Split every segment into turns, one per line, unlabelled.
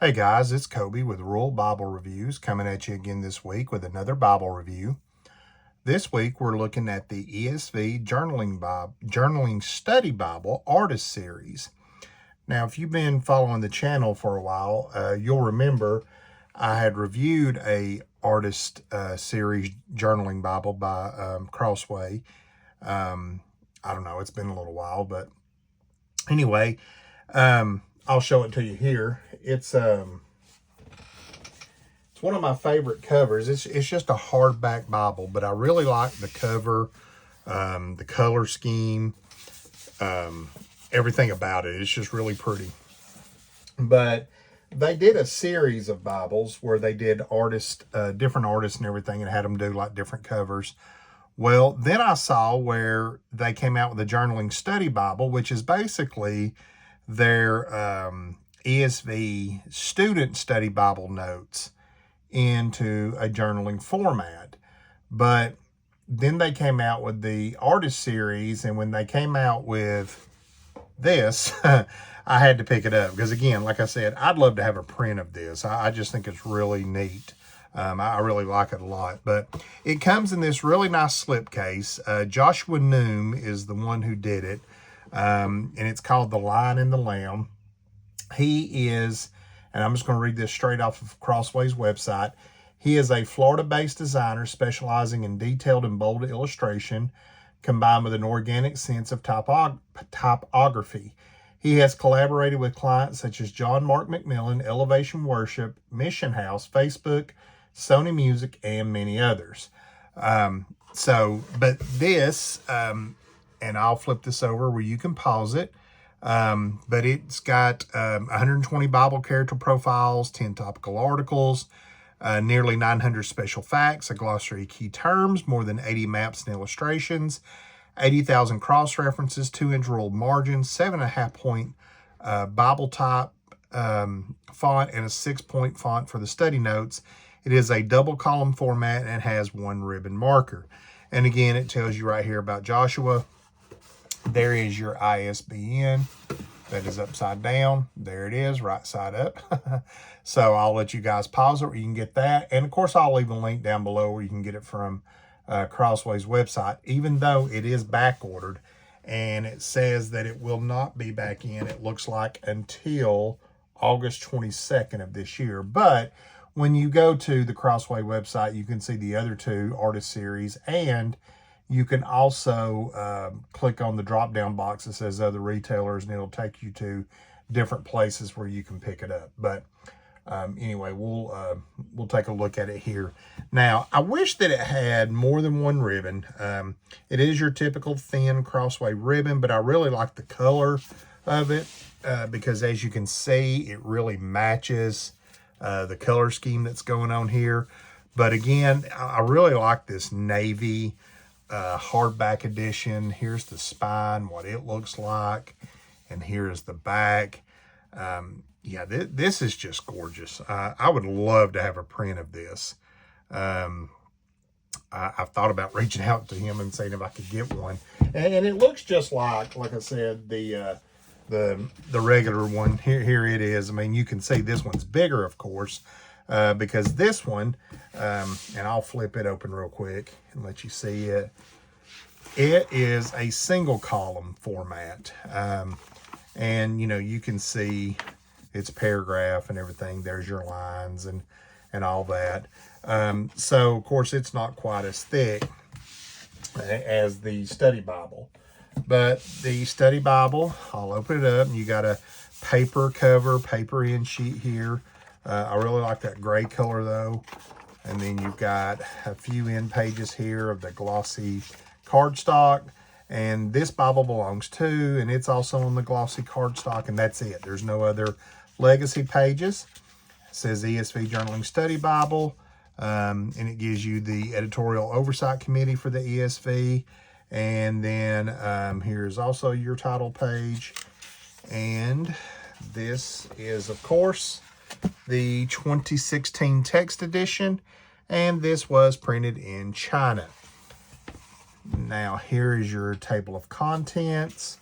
Hey guys, it's Kobe with Rural Bible Reviews coming at you again this week with another Bible review. This week we're looking at the ESV Journaling Study Bible Artist Series. Now, if you've been following the channel for a while, you'll remember I had reviewed a Artist Series Journaling Bible by Crossway. I don't know, it's been a little while, but anyway, I'll show it to you here. It's one of my favorite covers. It's just a hardback Bible, but I really like the cover, the color scheme, everything about it. It's just really pretty. But they did a series of Bibles where they did different artists and everything, and had them do like different covers. Well, then I saw where they came out with a Journaling Study Bible, which is basically their ESV Student Study Bible notes into a journaling format. But then they came out with the Artist Series, and when they came out with this, I had to pick it up because, again, like I said, I'd love to have a print of this. I just think it's really neat. I really like it a lot. But it comes in this really nice slipcase. Joshua Noom is the one who did it, and it's called The Lion and the Lamb. He is, and I'm just going to read this straight off of Crossway's website. He is a Florida-based designer specializing in detailed and bold illustration combined with an organic sense of typography. He has collaborated with clients such as John Mark McMillan, Elevation Worship, Mission House, Facebook, Sony Music, and many others. But this, and I'll flip this over where you can pause it. But it's got 120 Bible character profiles, 10 topical articles, nearly 900 special facts, a glossary of key terms, more than 80 maps and illustrations, 80,000 cross-references, 2-inch ruled margins, 7.5-point Bible type font, and a 6-point font for the study notes. It is a double column format and has one ribbon marker. And again, it tells you right here about Joshua. There is your ISBN. That is upside down. There it is, right side up. So I'll let you guys pause it where you can get that. And of course, I'll leave a link down below where you can get it from Crossway's website, even though it is back ordered. And it says that it will not be back in, it looks like, until August 22nd of this year. But when you go to the Crossway website, you can see the other two Artist Series, and you can also click on the drop-down box that says other retailers, and it'll take you to different places where you can pick it up. But anyway, we'll take a look at it here. Now, I wish that it had more than one ribbon. It is your typical thin Crossway ribbon, but I really like the color of it because, as you can see, it really matches the color scheme that's going on here. But again, I really like this navy hardback edition. Here's the spine, what it looks like, and here's the back. Yeah, this is just gorgeous. I would love to have a print of this. I've thought about reaching out to him and saying if I could get one. And it looks just like I said, the regular one. Here it is. I mean, you can see this one's bigger, of course, because this one, and I'll flip it open real quick and let you see it. It is a single column format. And, you can see its paragraph and everything. There's your lines and all that. So, of course, it's not quite as thick as the Study Bible. But the Study Bible, I'll open it up, and you got a paper cover, paper end sheet here. I really like that gray color, though. And then you've got a few end pages here of the glossy cardstock. And this Bible belongs to, and it's also on the glossy cardstock, and that's it. There's no other legacy pages. It says ESV Journaling Study Bible, and it gives you the editorial oversight committee for the ESV. And then here's also your title page. And this is, of course, the 2016 text edition, and this was printed in China. Now, here is your table of contents,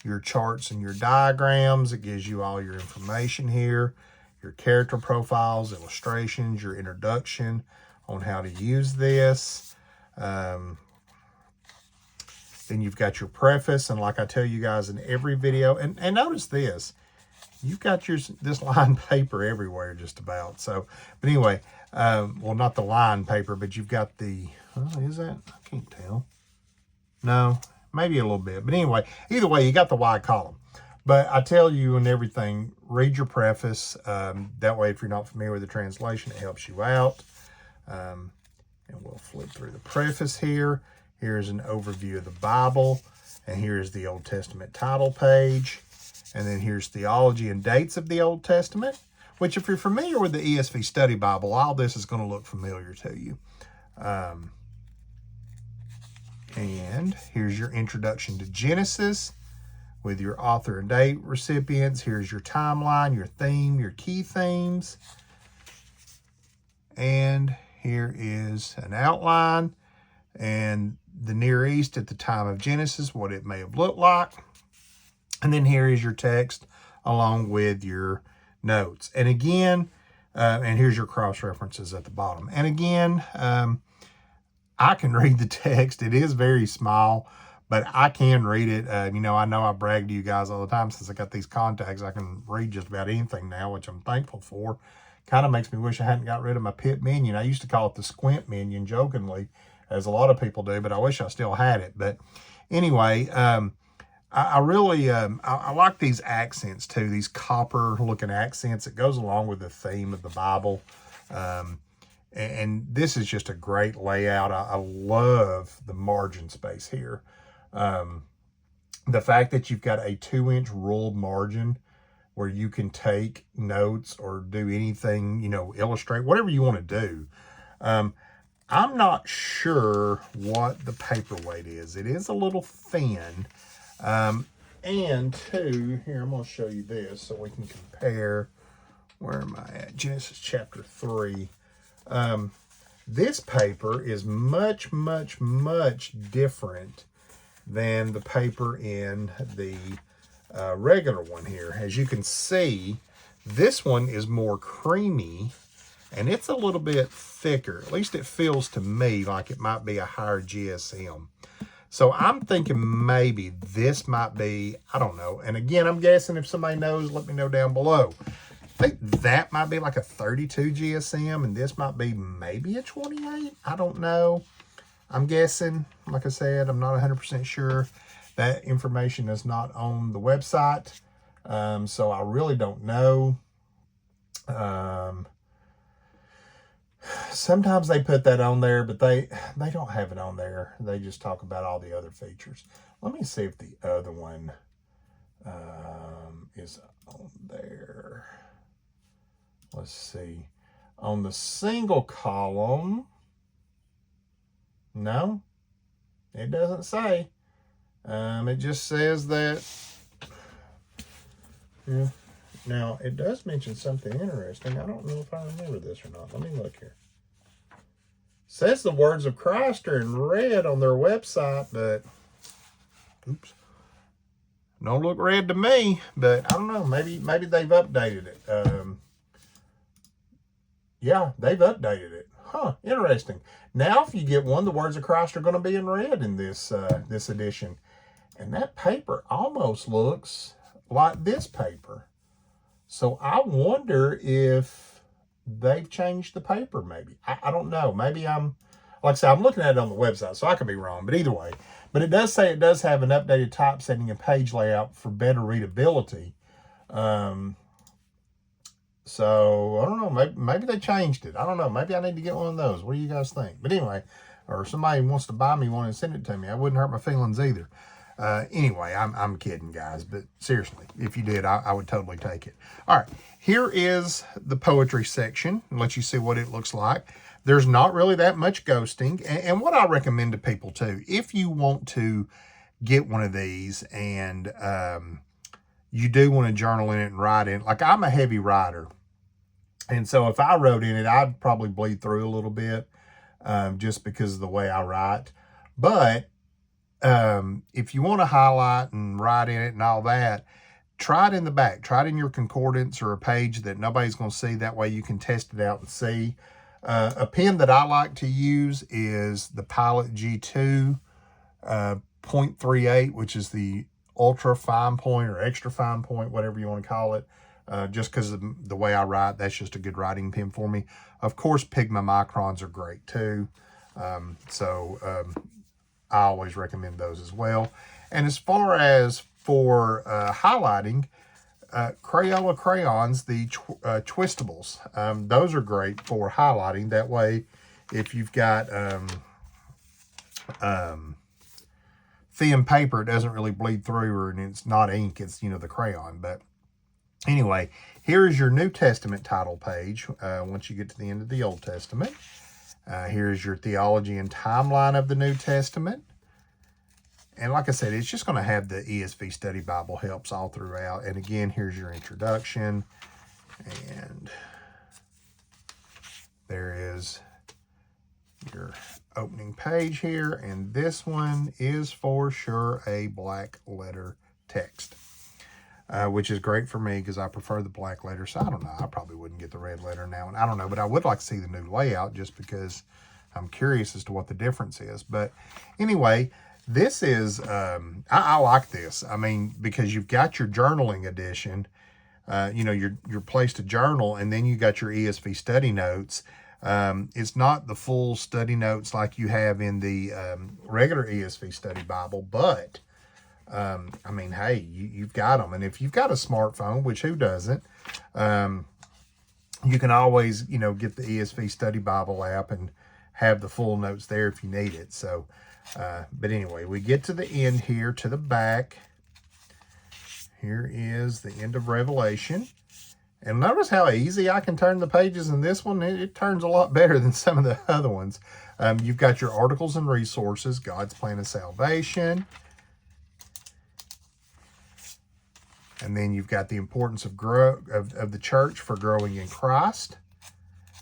your charts and your diagrams. It gives you all your information here, your character profiles, illustrations, your introduction on how to use this. Then you've got your preface, and like I tell you guys in every video, and notice this, you've got this lined paper everywhere just about. So, but anyway, well, not the lined paper, but you've got the, is that? I can't tell. No, maybe a little bit. But anyway, either way, you got the wide column. But I tell you and everything, read your preface. That way, if you're not familiar with the translation, it helps you out. And we'll flip through the preface here. Here's an overview of the Bible. And here's the Old Testament title page. And then here's theology and dates of the Old Testament, which if you're familiar with the ESV Study Bible, all this is going to look familiar to you. And here's your introduction to Genesis with your author and date recipients. Here's your timeline, your theme, your key themes. And here is an outline and the Near East at the time of Genesis, what it may have looked like. And then here is your text along with your notes. And again, and here's your cross-references at the bottom. And again, I can read the text. It is very small, but I can read it. I know I brag to you guys all the time since I got these contacts. I can read just about anything now, which I'm thankful for. Kind of makes me wish I hadn't got rid of my pit minion. I used to call it the squint minion jokingly, as a lot of people do, but I wish I still had it. But anyway, I really, I like these accents too, these copper looking accents. It goes along with the theme of the Bible. And this is just a great layout. I love the margin space here. The fact that you've got a 2-inch ruled margin where you can take notes or do anything, illustrate, whatever you want to do. I'm not sure what the paperweight is. It is a little thin. And two, here, I'm going to show you this so we can compare. Where am I at? Genesis chapter 3. This paper is much, much, much different than the paper in the regular one here. As you can see, this one is more creamy and it's a little bit thicker. At least it feels to me like it might be a higher GSM. So I'm thinking maybe this might be, I don't know. And again, I'm guessing if somebody knows, let me know down below. I think that might be like a 32 GSM and this might be maybe a 28. I don't know. I'm guessing, like I said, I'm not 100% sure. That information is not on the website. So I really don't know. Sometimes they put that on there, but they don't have it on there. They just talk about all the other features. Let me see if the other one is on there. Let's see. On the single column, no, it doesn't say. It just says that, yeah. Now, it does mention something interesting. I don't know if I remember this or not. Let me look here. It says the words of Christ are in red on their website, but, oops, don't look red to me, but I don't know. Maybe they've updated it. Yeah, they've updated it. Huh, interesting. Now, if you get one, the words of Christ are going to be in red in this this edition. And that paper almost looks like this paper. So I wonder if they've changed the paper maybe. I don't know. Maybe like I said, I'm looking at it on the website, so I could be wrong. But either way. But it does say it does have an updated typesetting and page layout for better readability. So, I don't know. Maybe they changed it. I don't know. Maybe I need to get one of those. What do you guys think? But anyway, or somebody wants to buy me one and send it to me. I wouldn't hurt my feelings either. Anyway, I'm kidding, guys. But seriously, if you did, I would totally take it. All right. Here is the poetry section. I'll let you see what it looks like. There's not really that much ghosting. And what I recommend to people, too, if you want to get one of these and you do want to journal in it and write in it. Like, I'm a heavy writer. And so if I wrote in it, I'd probably bleed through a little bit just because of the way I write. But if you want to highlight and write in it and all that, try it in the back. Try it in your concordance or a page that nobody's going to see. That way you can test it out and see. A pen that I like to use is the Pilot G2 .38, which is the ultra fine point or extra fine point, whatever you want to call it. Just because of the way I write, that's just a good writing pen for me. Of course, Pigma Microns are great too. I always recommend those as well. And as far as for highlighting, Crayola crayons, the twistables, those are great for highlighting. That way, if you've got thin paper, it doesn't really bleed through, and it's not ink, it's, the crayon. But anyway, here is your New Testament title page once you get to the end of the Old Testament. Here's your theology and timeline of the New Testament. And like I said, it's just going to have the ESV Study Bible helps all throughout. And again, here's your introduction. And there is your opening page here. And this one is for sure a black letter text, which is great for me because I prefer the black letter. So I don't know. I probably wouldn't get the red letter now. And I don't know, but I would like to see the new layout just because I'm curious as to what the difference is. But anyway, this is, I like this. I mean, because you've got your journaling edition, your place to journal, and then you got your ESV study notes. It's not the full study notes like you have in the regular ESV study Bible, but, I mean, hey, you've got them. And if you've got a smartphone, which who doesn't, you can always, get the ESV study Bible app and have the full notes there if you need it. So, but anyway, we get to the end here, to the back. Here is the end of Revelation. And notice how easy I can turn the pages in this one. It turns a lot better than some of the other ones. You've got your articles and resources, God's plan of salvation. And then you've got the importance of the church for growing in Christ.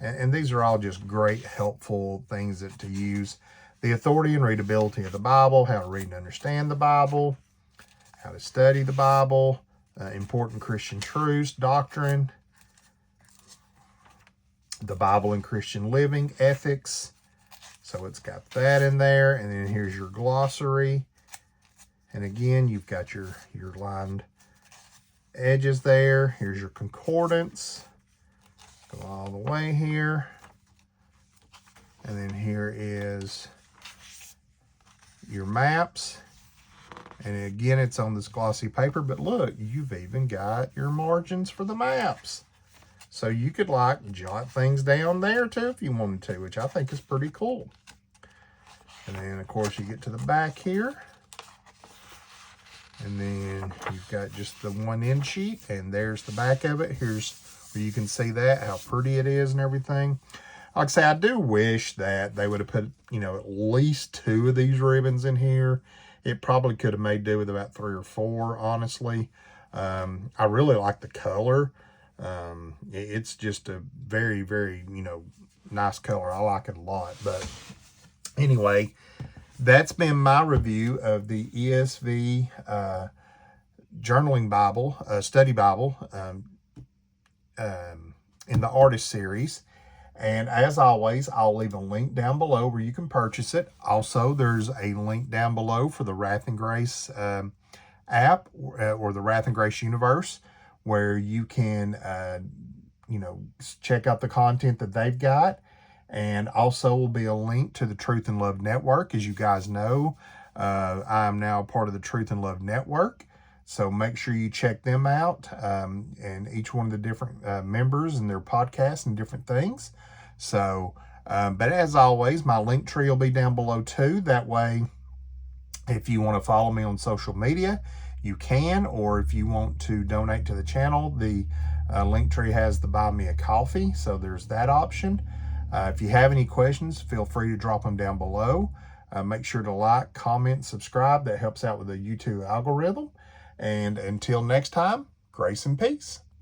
And these are all just great, helpful things to use. The authority and readability of the Bible, how to read and understand the Bible, how to study the Bible, important Christian truths, doctrine, the Bible and Christian living, ethics. So it's got that in there. And then here's your glossary. And again, you've got your lined edges there. Here's your concordance. Go all the way here. And then here is your maps. And again, it's on this glossy paper, but look, you've even got your margins for the maps. So you could jot things down there too if you wanted to, which I think is pretty cool. And then of course you get to the back here. And then you've got just the 1 sheet, and there's the back of it. Here's where you can see that, how pretty it is and everything. Like I say, I do wish that they would have put, at least 2 of these ribbons in here. It probably could have made do with about 3 or 4, honestly. I really like the color. It's just a very, very, nice color. I like it a lot. But anyway, that's been my review of the ESV Journaling Bible, Study Bible, in the Artist Series. And as always, I'll leave a link down below where you can purchase it. Also, there's a link down below for the Wrath and Grace app or the Wrath and Grace universe, where you can, check out the content that they've got. And also will be a link to the Truth and Love Network. As you guys know, I am now part of the Truth and Love Network. So make sure you check them out and each one of the different members and their podcasts and different things. So, but as always, my link tree will be down below too. That way, if you want to follow me on social media, you can. Or if you want to donate to the channel, the link tree has the Buy Me a Coffee. So there's that option. If you have any questions, feel free to drop them down below. Make sure to like, comment, subscribe. That helps out with the YouTube algorithm. And until next time, grace and peace.